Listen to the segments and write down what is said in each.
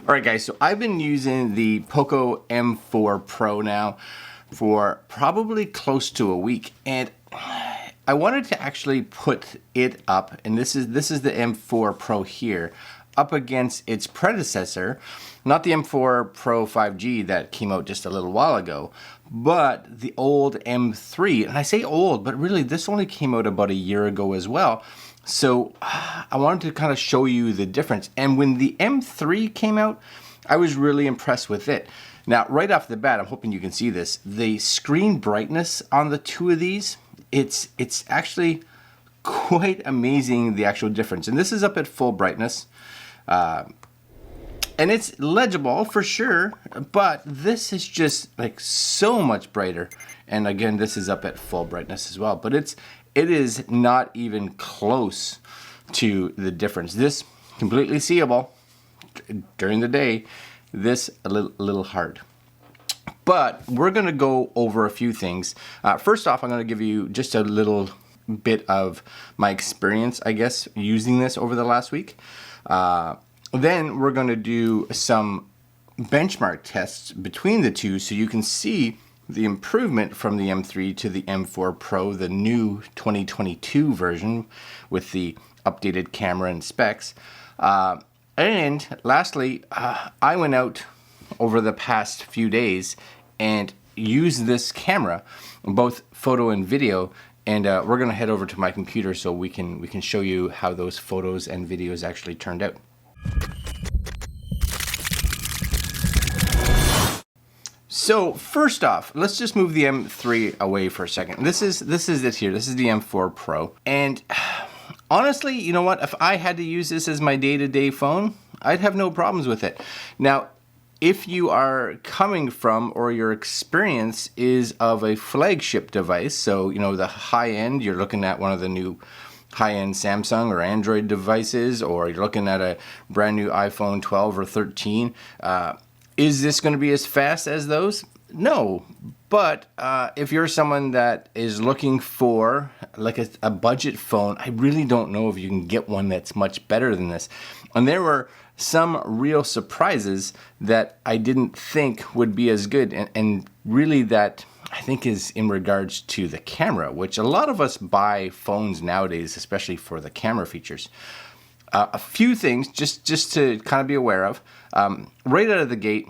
Alright guys, so I've been using the Poco M4 Pro now for probably close to a week, and I wanted to actually put it up, and this is the M4 Pro here, up against its predecessor, not the M4 Pro 5G that came out just a little while ago, but the old M3. And I say old, but really this only came out about a year ago as well. So I wanted to kind of show you the difference. And when the M3 came out, I was really impressed with it. Now, right off the bat, I'm hoping you can see this, the screen brightness on the two of these, it's actually quite amazing, the actual difference. And this is up at full brightness. And it's legible for sure, but this is just like so much brighter. And again, this is up at full brightness as well, but it is not even close to the difference. This completely seeable during the day, this a little hard. But we're gonna go over a few things. First off, I'm gonna give you just a little bit of my experience, I guess, using this over the last week. Then we're going to do some benchmark tests between the two so you can see the improvement from the M3 to the M4 Pro, the new 2022 version with the updated camera and specs. And lastly, I went out over the past few days and used this camera, both photo and video, and we're going to head over to my computer so we can show you how those photos and videos actually turned out. So first off, let's just move the M3 away for a second. This is it here. This is the M4 Pro. And honestly, you know what? If I had to use this as my day-to-day phone, I'd have no problems with it. Now, if you are coming from, or your experience is of a flagship device, so you know the high end, you're looking at one of the new high-end Samsung or Android devices, or you're looking at a brand new iPhone 12 or 13, is this going to be as fast as those? No, but if you're someone that is looking for like a budget phone, I really don't know if you can get one that's much better than this. And there were some real surprises that I didn't think would be as good, and really that I think is in regards to the camera, which a lot of us buy phones nowadays, especially for the camera features. A few things just to kind of be aware of. Right out of the gate,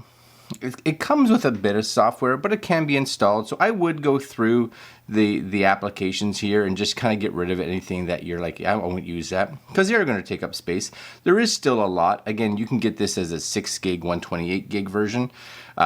it comes with a bit of software, but it can be installed. So I would go through the applications here and just kind of get rid of anything that you're like, I won't use that, because they're going to take up space. There is still a lot. Again, you can get this as a 6 gig, 128 gig version,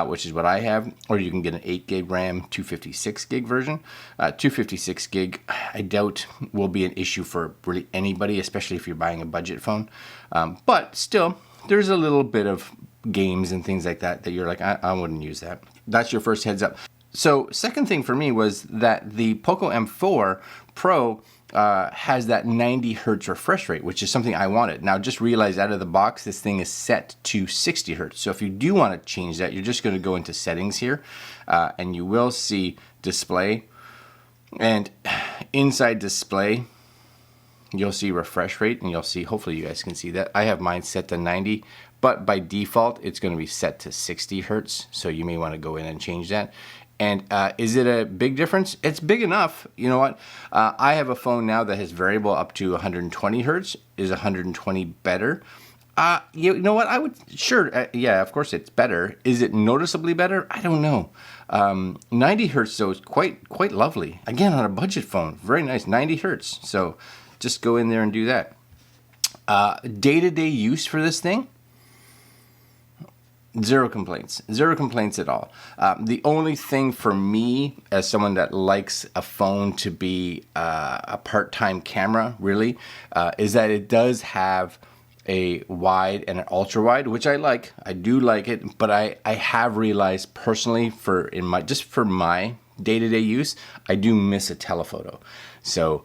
which is what I have, or you can get an 8 gig RAM, 256 gig version. 256 gig, I doubt will be an issue for really anybody, especially if you're buying a budget phone. But still, there's a little bit of games and things like that you're like, I wouldn't use that. That's your first heads up. So second thing for me was that the Poco M4 Pro has that 90 hertz refresh rate, which is something I wanted. Now just realize out of the box, this thing is set to 60 hertz. So if you do want to change that, you're just going to go into settings here, and you will see display, and inside display, you'll see refresh rate, and you'll see, hopefully you guys can see that. I have mine set to 90, but by default, it's going to be set to 60 hertz. So you may want to go in and change that. And is it a big difference? It's big enough. You know what? I have a phone now that has variable up to 120 hertz. Is 120 better? You know what? I would, sure, yeah, of course it's better. Is it noticeably better? I don't know. 90 hertz though is quite lovely. Again, on a budget phone, very nice, 90 hertz. So just go in there and do that. Day-to-day use for this thing, zero complaints at all. The only thing for me, as someone that likes a phone to be a part-time camera, really, is that it does have a wide and an ultra wide, which I like. I do like it, but I have realized personally, for my day-to-day use, I do miss a telephoto. So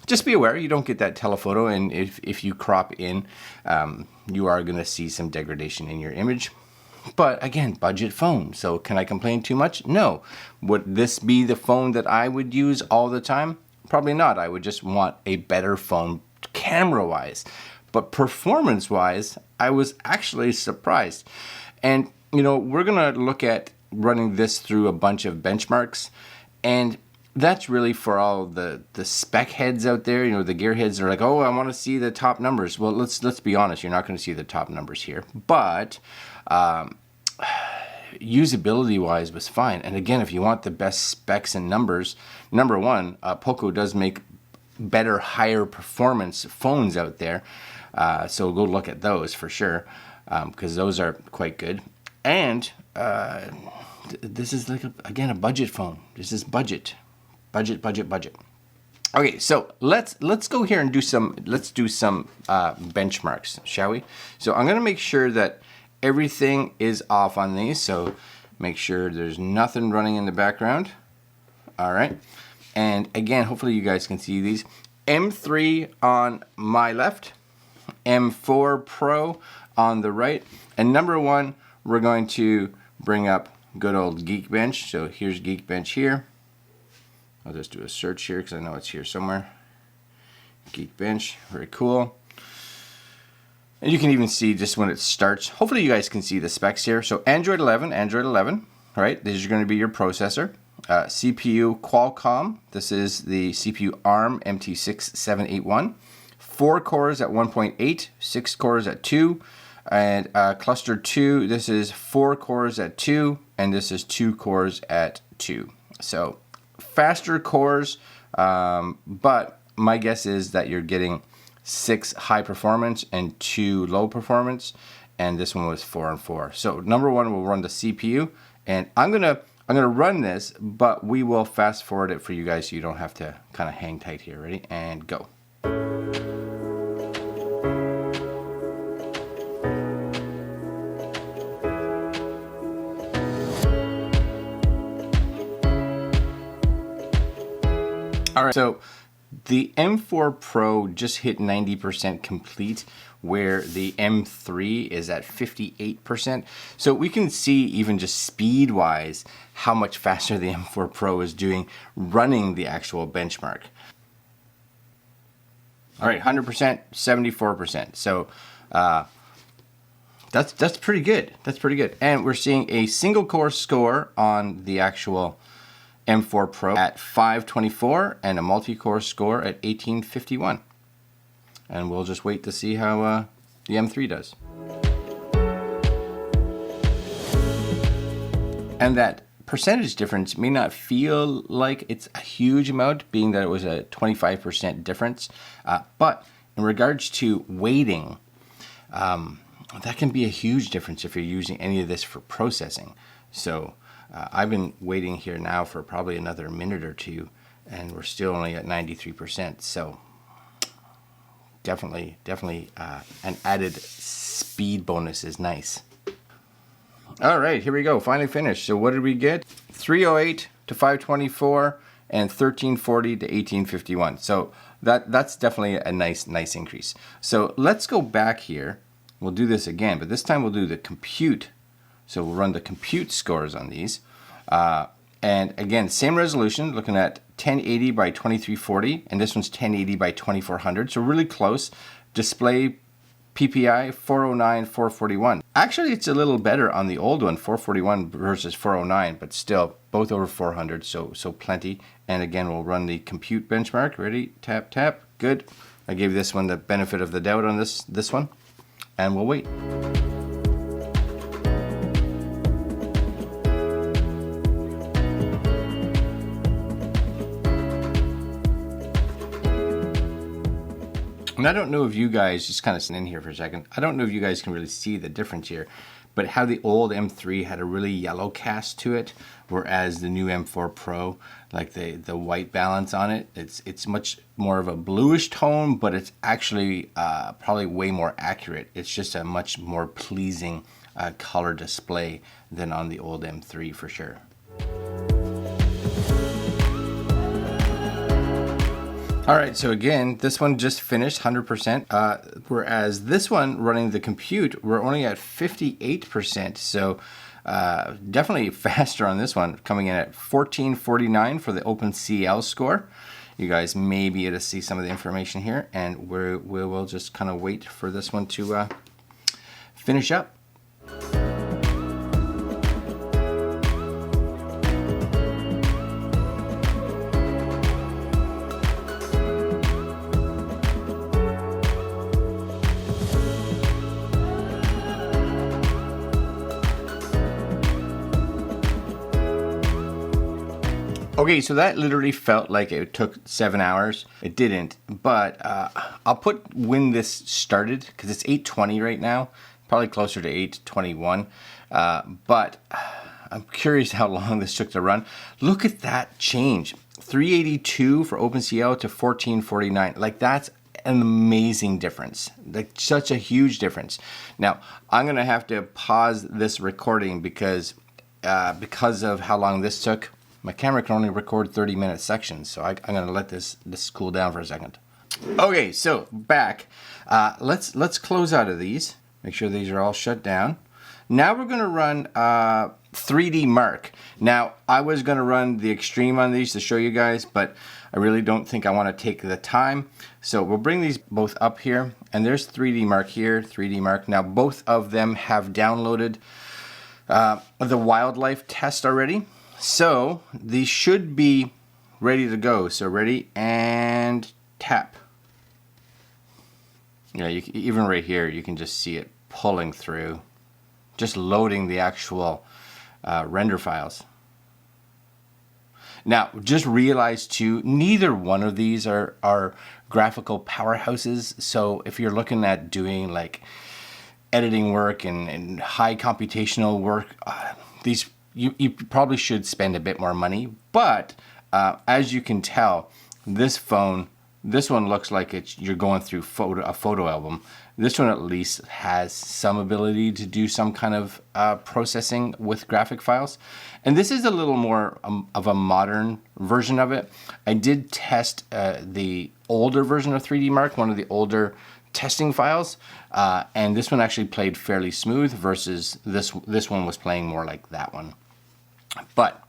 just be aware you don't get that telephoto, and if you crop in, you are going to see some degradation in your image. But again, budget phone, so can I complain too much? No. Would this be the phone that I would use all the time? Probably not. I would just want a better phone camera-wise. but performance-wise, I was actually surprised. And, you know, we're going to look at running this through a bunch of benchmarks, and that's really for all the spec heads out there. You know, the gear heads are like, oh, I want to see the top numbers. Well, let's be honest, you're not going to see the top numbers here, but usability wise was fine. And again, if you want the best specs and numbers, number one, Poco does make better, higher performance phones out there, so go look at those for sure, because those are quite good. And this is like again a budget phone. This is budget. Okay, so let's go here and do some benchmarks, shall we? So I'm gonna make sure that everything is off on these. So make sure there's nothing running in the background. All right, and again, hopefully you guys can see these. M3 on my left, M4 Pro on the right, and number one, we're going to bring up good old GeekBench. So here's GeekBench here. I'll just do a search here because I know it's here somewhere. GeekBench, very cool. And you can even see just when it starts. Hopefully you guys can see the specs here. So Android 11, right? This is going to be your processor. CPU Qualcomm. This is the CPU ARM MT6781. 4 cores at 1.8, 6 cores at 2, and cluster 2. This is 4 cores at 2, and this is 2 cores at 2. So faster cores, but my guess is that you're getting 6 high performance and 2 low performance, and this one was 4 and 4. So number one will run the CPU, and I'm gonna run this, but we will fast forward it for you guys so you don't have to kind of hang tight here. Ready? And go. All right, so the M4 Pro just hit 90% complete, where the M3 is at 58%. So we can see even just speed-wise how much faster the M4 Pro is doing running the actual benchmark. All right, 100%, 74%. So that's pretty good. That's pretty good. And we're seeing a single core score on the actual M4 Pro at 524 and a multi-core score at 1851. And we'll just wait to see how the M3 does. And that percentage difference may not feel like it's a huge amount, being that it was a 25% difference. But in regards to weighting, that can be a huge difference if you're using any of this for processing. So I've been waiting here now for probably another minute or two, and we're still only at 93%. So definitely an added speed bonus is nice. All right, here we go. Finally finished. So what did we get? 308 to 524 and 1340 to 1851. So that's definitely a nice increase. So let's go back here. We'll do this again, but this time we'll do the compute. So we'll run the compute scores on these. And again, same resolution, looking at 1080 by 2340, and this one's 1080 by 2400, so really close. Display PPI 409, 441. Actually, it's a little better on the old one, 441 versus 409, but still both over 400, so plenty. And again, we'll run the compute benchmark. Ready? Tap, tap. Good. I gave this one the benefit of the doubt on this one, and we'll wait. And I don't know if you guys, just kind of sit in here for a second, I don't know if you guys can really see the difference here, but how the old M3 had a really yellow cast to it, whereas the new M4 Pro, like the white balance on it, it's much more of a bluish tone, but it's actually probably way more accurate. It's just a much more pleasing color display than on the old M3 for sure. All right, so again, this one just finished 100%, whereas this one running the compute, we're only at 58%. So definitely faster on this one, coming in at 1449 for the OpenCL score. you guys may be able to see some of the information here, and we will just kind of wait for this one to finish up. Okay, so that literally felt like it took 7 hours. It didn't, but I'll put when this started, because it's 8:20 right now, probably closer to 8:21. But I'm curious how long this took to run. Look at that change. 382 for OpenCL to 1449. Like, that's an amazing difference. Like, such a huge difference. Now, I'm gonna have to pause this recording because of how long this took. My camera can only record 30-minute sections, so I'm gonna let this cool down for a second. Okay, so back. Let's close out of these. Make sure these are all shut down. Now we're gonna run 3D Mark. Now I was gonna run the extreme on these to show you guys, but I really don't think I want to take the time. So we'll bring these both up here, and there's 3D Mark here, 3D Mark. Now both of them have downloaded the wildlife test already. So these should be ready to go. So ready and tap. Yeah, even right here, you can just see it pulling through, just loading the actual render files. Now, just realize too, neither one of these are graphical powerhouses. So if you're looking at doing like editing work and high computational work, these you probably should spend a bit more money. But as you can tell, this one looks like you're going through a photo album. This one at least has some ability to do some kind of processing with graphic files. And this is a little more of a modern version of it. I did test the older version of 3D Mark, one of the older testing files, and this one actually played fairly smooth versus this one was playing more like that one. But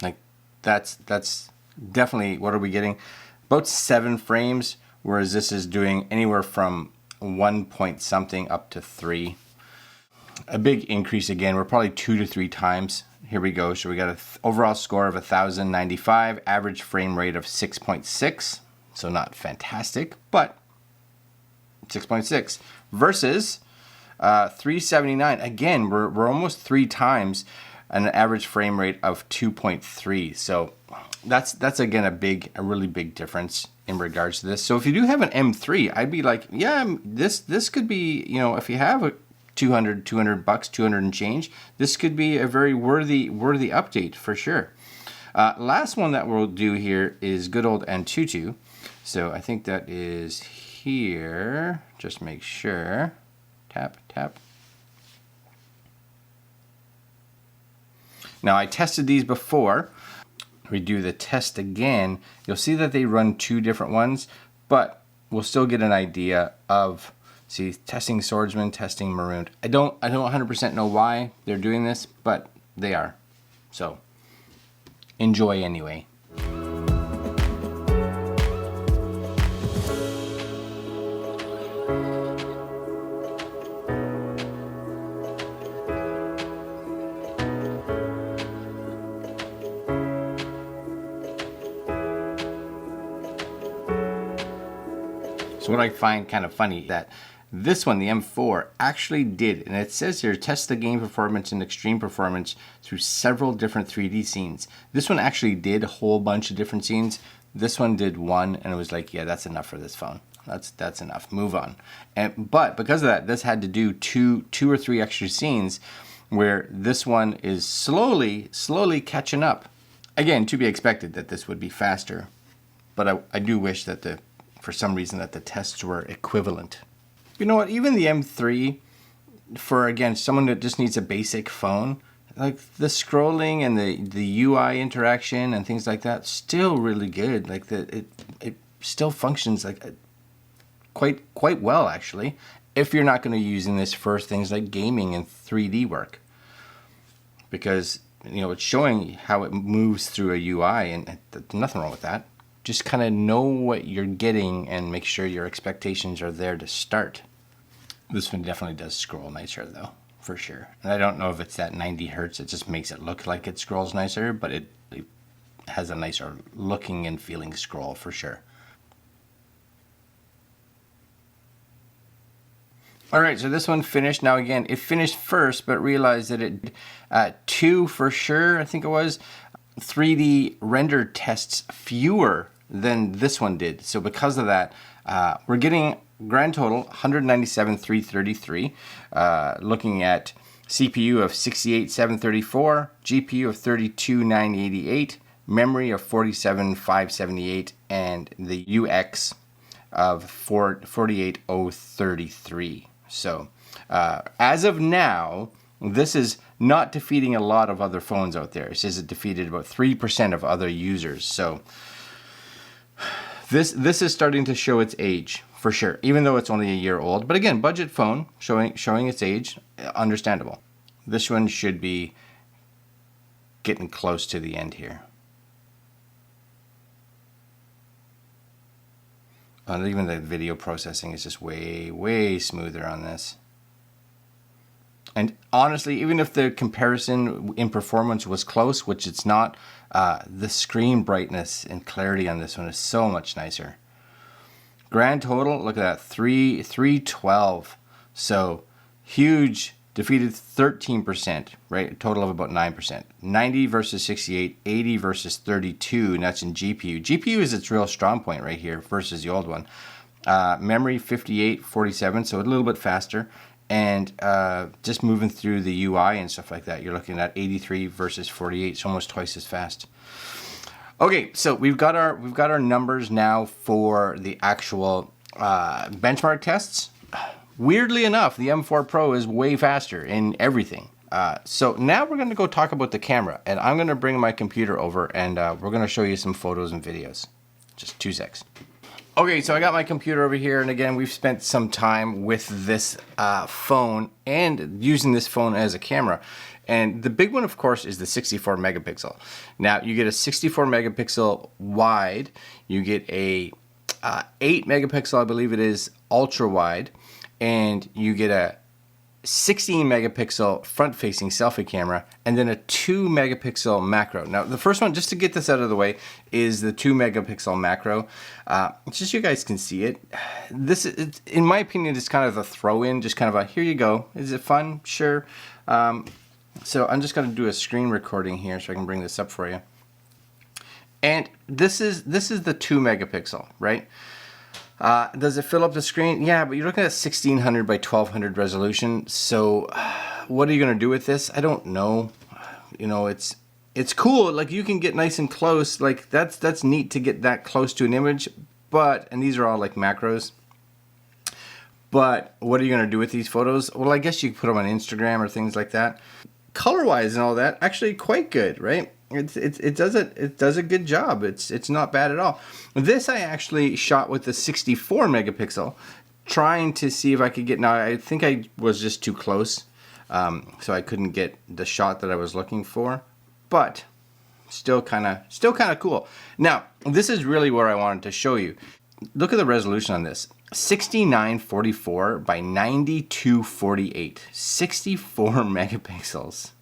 like that's definitely, what are we getting? About 7 frames, whereas this is doing anywhere from 1 point something up to 3. A big increase again. We're probably 2 to 3 times. Here we go. So we got an overall score of 1095, average frame rate of 6.6. So not fantastic, but 6.6 versus 379. Again, we're almost 3 times an average frame rate of 2.3. So that's again a really big difference in regards to this. So if you do have an M3, I'd be like, yeah, this could be, you know, if you have a $200 bucks, 200 and change, this could be a very worthy update for sure. Last one that we'll do here is good old Antutu. So I think that is here. Just make sure. Tap, tap. Now I tested these before. We do the test again. You'll see that they run 2 different ones, but we'll still get an idea of, see, testing swordsman, testing marooned. I don't 100% know why they're doing this, but they are. So enjoy anyway. So what I find kind of funny, that this one, the M4, actually did, and it says here, test the game performance and extreme performance through several different 3D scenes. This one actually did a whole bunch of different scenes. This one did one, and it was like, yeah, that's enough for this phone. That's enough. Move on. But because of that, this had to do two or three extra scenes, where this one is slowly catching up. Again, to be expected that this would be faster, but I do wish that for some reason that the tests were equivalent. You know what, even the M3, for again, someone that just needs a basic phone, like the scrolling and the UI interaction and things like that, still really good. Like it still functions like quite well actually, if you're not going to be using this for things like gaming and 3D work. Because, you know, it's showing how it moves through a UI, and there's nothing wrong with that. just kind of know what you're getting and make sure your expectations are there to start. This one definitely does scroll nicer though, for sure. And I don't know if it's that 90 hertz, it just makes it look like it scrolls nicer, but it has a nicer looking and feeling scroll for sure. All right, so this one finished. Now again, it finished first, but realized that it 2 for sure, I think it was, 3D render tests fewer than this one did. So because of that, we're getting grand total 197,333, looking at CPU of 68,734, GPU of 32,988, memory of 47,578, and the UX of 48,033. So as of now, this is not defeating a lot of other phones out there. It says it defeated about 3% of other users. So this is starting to show its age for sure, even though it's only a year old. But again, budget phone showing its age, understandable. This one should be getting close to the end here. Even the video processing is just way smoother on this. And honestly, even if the comparison in performance was close, which it's not, the screen brightness and clarity on this one is so much nicer. Grand total, look at that, 312. So huge, defeated 13%, right? A total of about 9%. 90 versus 68, 80 versus 32, and that's in GPU. GPU is its real strong point right here versus the old one. Memory 58, 47, so a little bit faster. And just moving through the UI and stuff like that, you're looking at 83 versus 48, so almost twice as fast. Okay, so we've got our numbers now for the actual benchmark tests. Weirdly enough, the M4 Pro is way faster in everything. So now we're going to go talk about the camera, and I'm going to bring my computer over, and we're going to show you some photos and videos. Just 2 secs. Okay, so I got my computer over here, and again, we've spent some time with this phone and using this phone as a camera. And the big one, of course, is the 64 megapixel. Now, you get a 64 megapixel wide, you get a 8 megapixel, I believe it is, ultra wide, and you get a 16 megapixel front-facing selfie camera, and then a 2 megapixel macro. Now, the first one, just to get this out of the way, is the 2 megapixel macro. Just so you guys can see it. This, in my opinion, is kind of a throw-in, just kind of a, here you go. Is it fun? Sure. So I'm just going to do a screen recording here so I can bring this up for you. And this is the 2 megapixel, right? Does it fill up the screen? Yeah, but you're looking at 1600 by 1200 resolution. So what are you going to do with this? I don't know. You know, it's cool. Like, you can get nice and close. Like, that's neat to get that close to an image. But, and these are all like macros. But what are you going to do with these photos? Well, I guess you could put them on Instagram or things like that. Color-wise and all that, actually quite good, right? It does a good job. It's not bad at all. This I actually shot with the 64 megapixel, trying to see if I could get. Now I think I was just too close, so I couldn't get the shot that I was looking for. But still kind of cool. Now this is really where I wanted to show you. Look at the resolution on this. 6944 by 9248. 64 megapixels.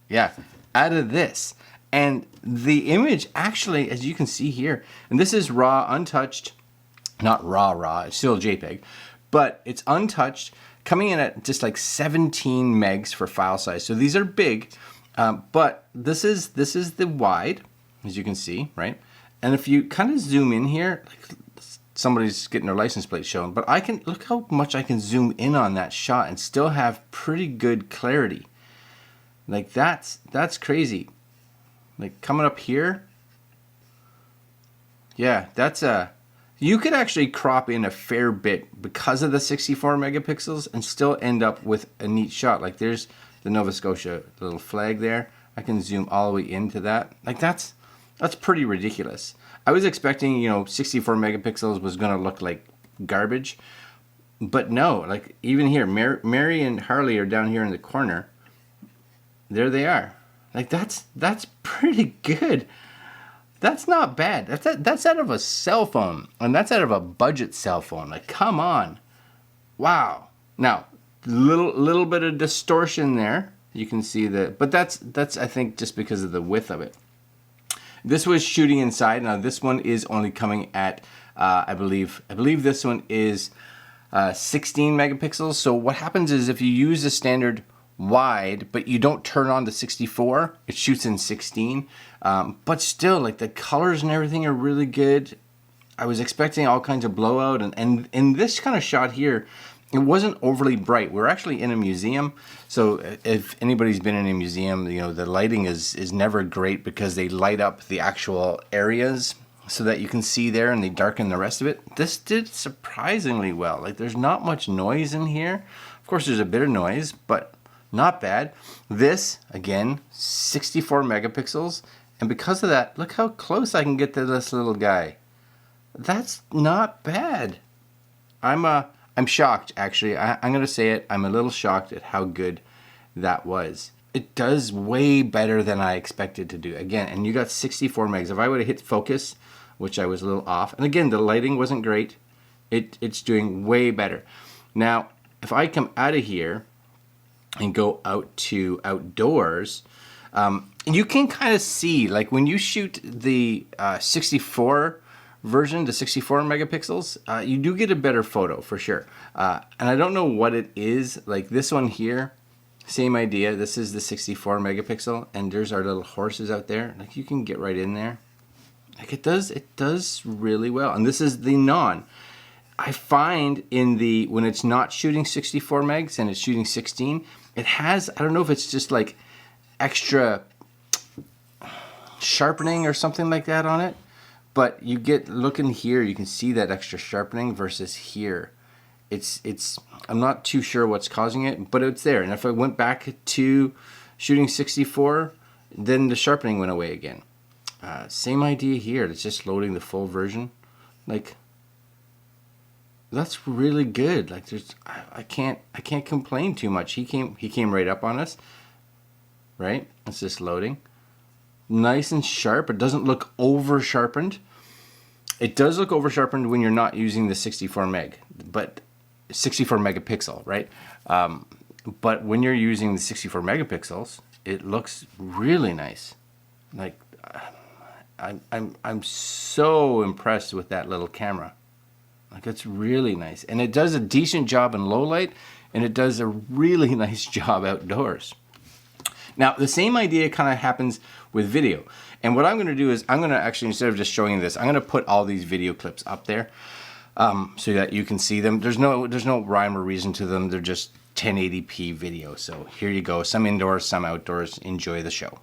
Yeah. Out of this, and the image actually, as you can see here, and this is raw, untouched, not raw, it's still JPEG, but it's untouched, coming in at just like 17 megs for file size. So these are big, but this is the wide, as you can see, right? And if you kind of zoom in here, like somebody's getting their license plate shown, but I can look how much I can zoom in on that shot and still have pretty good clarity. Like, that's crazy. Like, coming up here, yeah, that's you could actually crop in a fair bit because of the 64 megapixels and still end up with a neat shot. Like, there's the Nova Scotia little flag there. I can zoom all the way into that. Like, that's pretty ridiculous. I was expecting, 64 megapixels was going to look like garbage, but no. Like, even here, Mary and Harley are down here in the corner. There they are. Like, that's pretty good. That's not bad. That's out of a cell phone, and that's out of a budget cell phone. Like, come on. Wow. Now, little bit of distortion there. You can see that, but that's I think just because of the width of it. This was shooting inside. Now this one is only coming at I believe this one is 16 megapixels. So what happens is if you use a standard wide, but you don't turn on the 64, it shoots in 16. But still, like, the colors and everything are really good. I was expecting all kinds of blowout, and in this kind of shot here, it wasn't overly bright. We're actually in a museum, so if anybody's been in a museum, you know, the lighting is never great because they light up the actual areas so that you can see there, and they darken the rest of it. This did surprisingly well. Like, there's not much noise in here. Of course, there's a bit of noise, but not bad. This, again, 64 megapixels, and because of that, look how close I can get to this little guy. That's not bad. I'm shocked, actually. I'm going to say it. I'm a little shocked at how good that was. It does way better than I expected to do. Again, and you got 64 megs. If I would have hit focus, which I was a little off, and again, the lighting wasn't great, it's doing way better. Now, if I come out of here and go out to outdoors, you can kind of see, like, when you shoot the 64 version, the 64 megapixels, you do get a better photo for sure. And I don't know what it is. Like this one here, same idea. This is the 64 megapixel, and there's our little horses out there. Like, you can get right in there. Like, it does really well. And this is the non. I find in the, when it's not shooting 64 megs and it's shooting 16, it has, I don't know if it's just like extra sharpening or something like that on it, but you get, look in here, you can see that extra sharpening versus here. It's I'm not too sure what's causing it, but it's there. And if I went back to shooting 64, then the sharpening went away again. Same idea here. It's just loading the full version. Like, that's really good. Like, there's, I can't complain too much. He came right up on us. Right? It's just loading. Nice and sharp. It doesn't look over sharpened. It does look over sharpened when you're not using the 64 meg, but 64 megapixel, right? But when you're using the 64 megapixels, it looks really nice. Like, I'm so impressed with that little camera. Like, it's really nice, and it does a decent job in low light, and it does a really nice job outdoors. Now, the same idea kind of happens with video. And what I'm going to do is I'm going to actually, instead of just showing this, I'm going to put all these video clips up there so that you can see them. There's no rhyme or reason to them. They're just 1080p video. So here you go. Some indoors, some outdoors. Enjoy the show.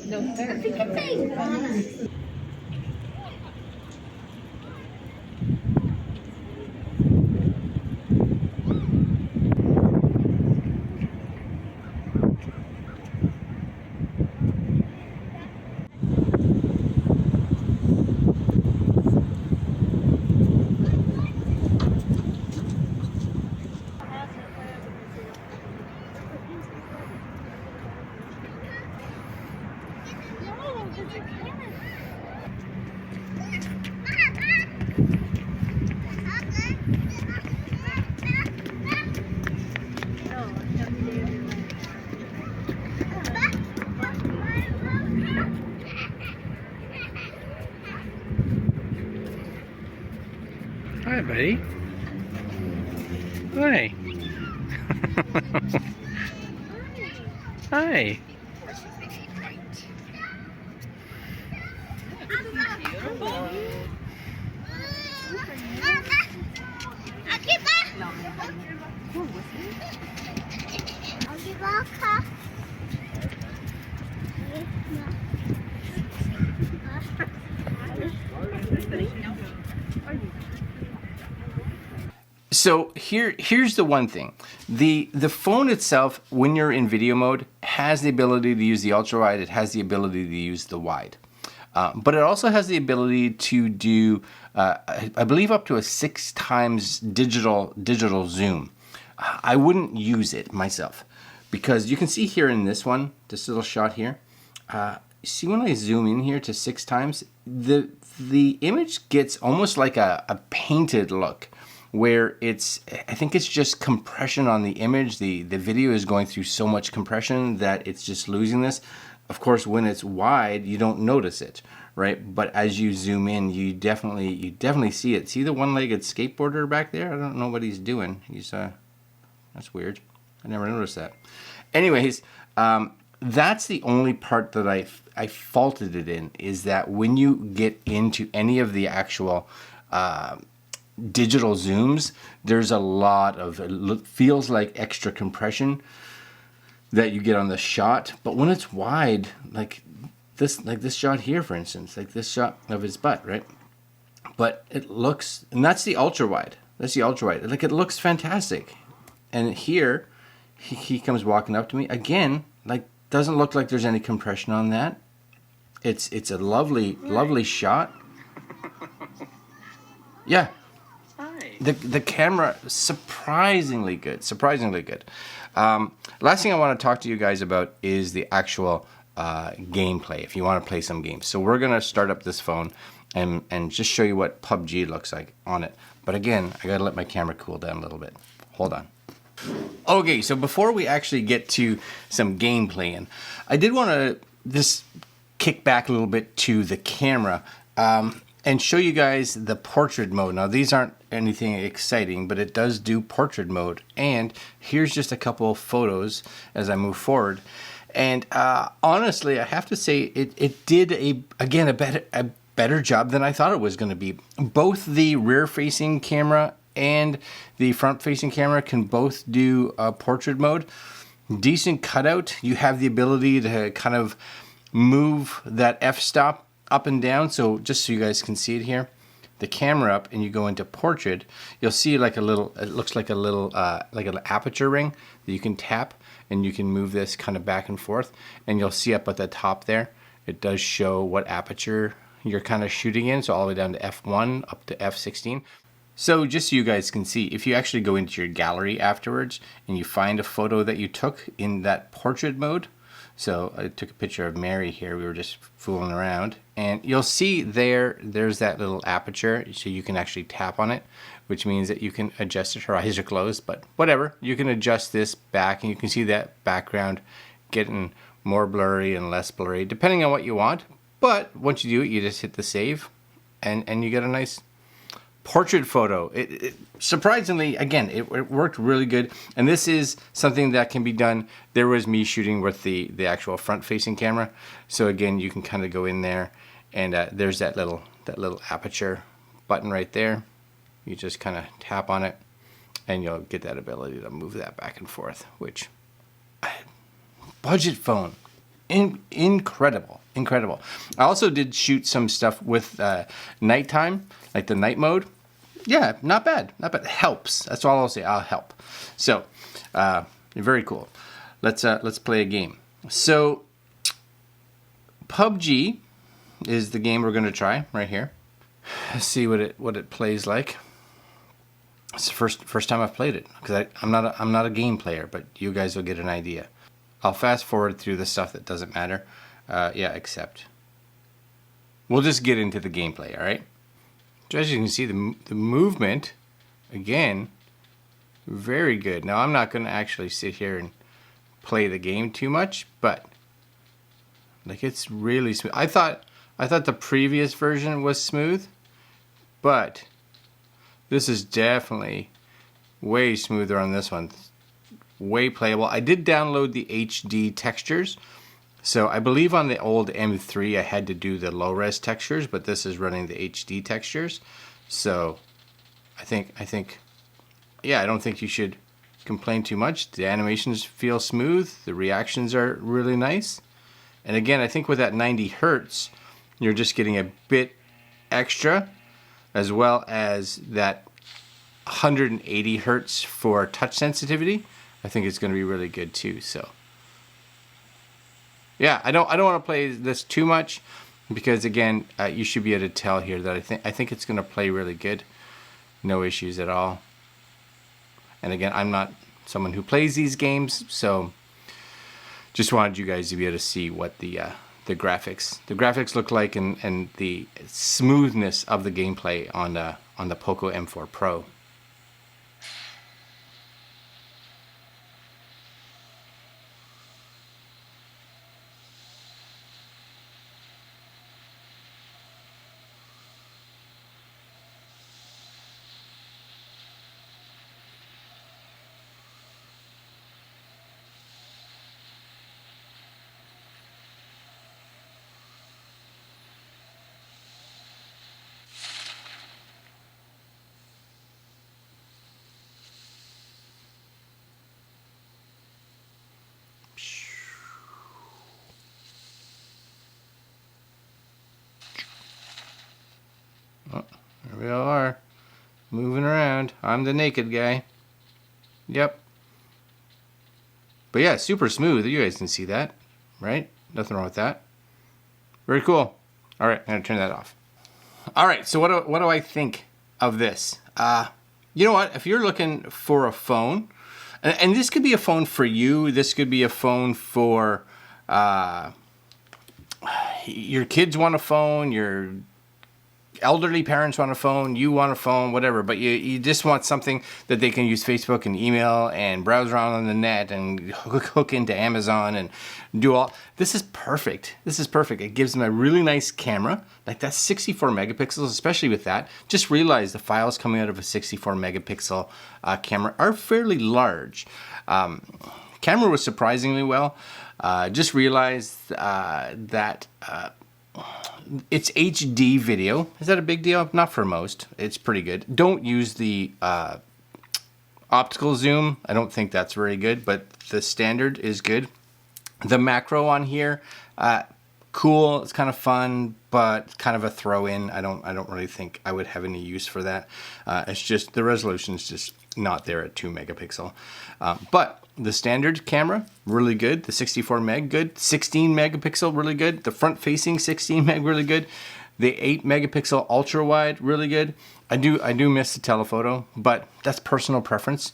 No, Hi, buddy. Hi. Hi. So here's the one thing. The phone itself, when you're in video mode, has the ability to use the ultra wide. It has the ability to use the wide. But it also has the ability to do, I believe, up to a 6 times digital zoom. I wouldn't use it myself because you can see here in this one, this little shot here. See when I zoom in here to 6 times, the image gets almost like a painted look, where I think it's just compression on the image. The video is going through so much compression that it's just losing this. Of course, when it's wide, you don't notice it, right? But as you zoom in, you definitely see it. See the one-legged skateboarder back there? I don't know what he's doing. He's that's weird. I never noticed that. Anyways, that's the only part that I faulted it in, is that when you get into any of the actual digital zooms, there's a lot of, it feels like extra compression that you get on the shot. But when it's wide, like this shot here, for instance, like this shot of his butt, right? But it looks, and that's the ultra wide. That's the ultra wide. Like, it looks fantastic. And here, he comes walking up to me again. Like, doesn't look like there's any compression on that. It's a lovely shot. Yeah. The camera, surprisingly good. Last thing I want to talk to you guys about is the actual gameplay, if you want to play some games. So we're going to start up this phone and just show you what PUBG looks like on it. But again, I got to let my camera cool down a little bit. Hold on. Okay, so before we actually get to some gameplay, and I did want to just kick back a little bit to the camera and show you guys the portrait mode. Now, these aren't anything exciting, but it does do portrait mode. And here's just a couple of photos as I move forward. And honestly, I have to say it did a better job than I thought it was going to be. Both the rear-facing camera and the front-facing camera can both do portrait mode. Decent cutout. You have the ability to kind of move that f-stop up and down. So just so you guys can see it here, the camera up and you go into portrait, you'll see like a little, it looks like a little like an aperture ring that you can tap, and you can move this kind of back and forth, and you'll see up at the top there, it does show what aperture you're kind of shooting in. So all the way down to f1 up to f16. So just so you guys can see, if you actually go into your gallery afterwards and you find a photo that you took in that portrait mode. So I took a picture of Mary here. We were just fooling around, and you'll see there's that little aperture, so you can actually tap on it, which means that you can adjust it. Her eyes are closed, but whatever. You can adjust this back, and you can see that background getting more blurry and less blurry, depending on what you want. But once you do it, you just hit the save, and you get a nice portrait photo. It surprisingly, again, it worked really good. And this is something that can be done. There was me shooting with the actual front-facing camera. So again, you can kind of go in there, and there's that little aperture button right there. You just kind of tap on it, and you'll get that ability to move that back and forth. Which, budget phone, incredible. I also did shoot some stuff with nighttime, like the night mode. Yeah, not bad. It helps. That's all I'll say. I'll help. So, very cool. Let's play a game. So, PUBG is the game we're going to try right here. Let's see what it plays like. It's the first time I've played it, because I'm not a game player, but you guys will get an idea. I'll fast forward through the stuff that doesn't matter. Yeah, except we'll just get into the gameplay. All right. So as you can see, the movement, again, very good. Now, I'm not going to actually sit here and play the game too much, but like, it's really smooth. I thought the previous version was smooth, but This is definitely way smoother on this one. Way playable. I did download the HD textures. So I believe on the old M3 I had to do the low res textures, but this is running the HD textures. So I think yeah, I don't think you should complain too much. The animations feel smooth, the reactions are really nice. And again, I think with that 90 Hertz, you're just getting a bit extra, as well as that 180 Hertz for touch sensitivity. I think it's going to be really good too. So yeah, I don't want to play this too much, because again, you should be able to tell here that I think it's going to play really good. No issues at all. And again, I'm not someone who plays these games, so just wanted you guys to be able to see what the graphics look like, and the smoothness of the gameplay on the Poco M4 Pro. Oh, there we all are, moving around. I'm the naked guy. Yep. But yeah, super smooth. You guys can see that, right? Nothing wrong with that. Very cool. All right, I'm gonna turn that off. All right, so what do I think of this? You know what? If you're looking for a phone, and this could be a phone for you, this could be a phone for your kids want a phone, your elderly parents want a phone, you want a phone, whatever, but you just want something that they can use Facebook and email and browse around on the net and hook into Amazon and do all. This is perfect. This is perfect. It gives them a really nice camera. Like, that's 64 megapixels, especially with that. Just realize the files coming out of a 64 megapixel camera are fairly large. Camera was surprisingly well. Just realized that it's HD video. Is that a big deal? Not for most. It's pretty good. Don't use the optical zoom. I don't think that's very good, but the standard is good. The macro on here, cool. It's kind of fun, but kind of a throw-in. I don't really think I would have any use for that. It's just the resolution is just not there at 2 megapixel. But the standard camera, really good. The 64 meg, good. 16 megapixel, really good. The front-facing 16 meg, really good. The 8 megapixel ultra wide, really good. I do miss the telephoto, but that's personal preference.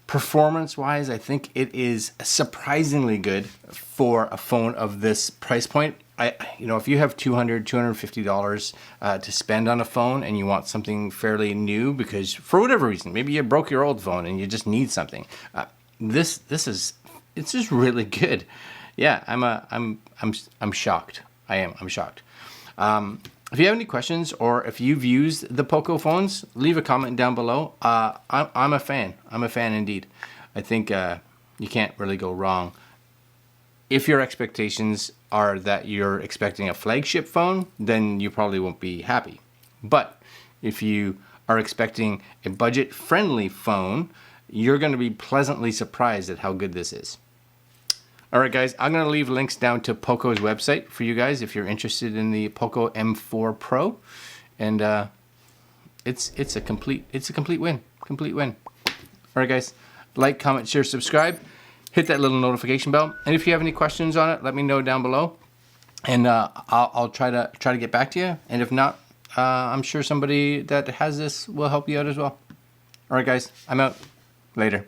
Performance-wise, I think it is surprisingly good for a phone of this price point. If you have $200, $250 to spend on a phone and you want something fairly new because for whatever reason, maybe you broke your old phone and you just need something, it's just really good. Yeah, I'm shocked. I'm shocked. If you have any questions or if you've used the Poco phones, leave a comment down below. I'm a fan. I'm a fan indeed. I think you can't really go wrong. If your expectations are that you're expecting a flagship phone, then you probably won't be happy. But if you are expecting a budget-friendly phone, you're going to be pleasantly surprised at how good this is. All right, guys, I'm going to leave links down to Poco's website for you guys if you're interested in the Poco M4 Pro, and it's a complete win. Complete win. All right, guys, like, comment, share, subscribe, hit that little notification bell, and if you have any questions on it, let me know down below, and I'll try to get back to you. And if not, I'm sure somebody that has this will help you out as well. All right, guys, I'm out. Later.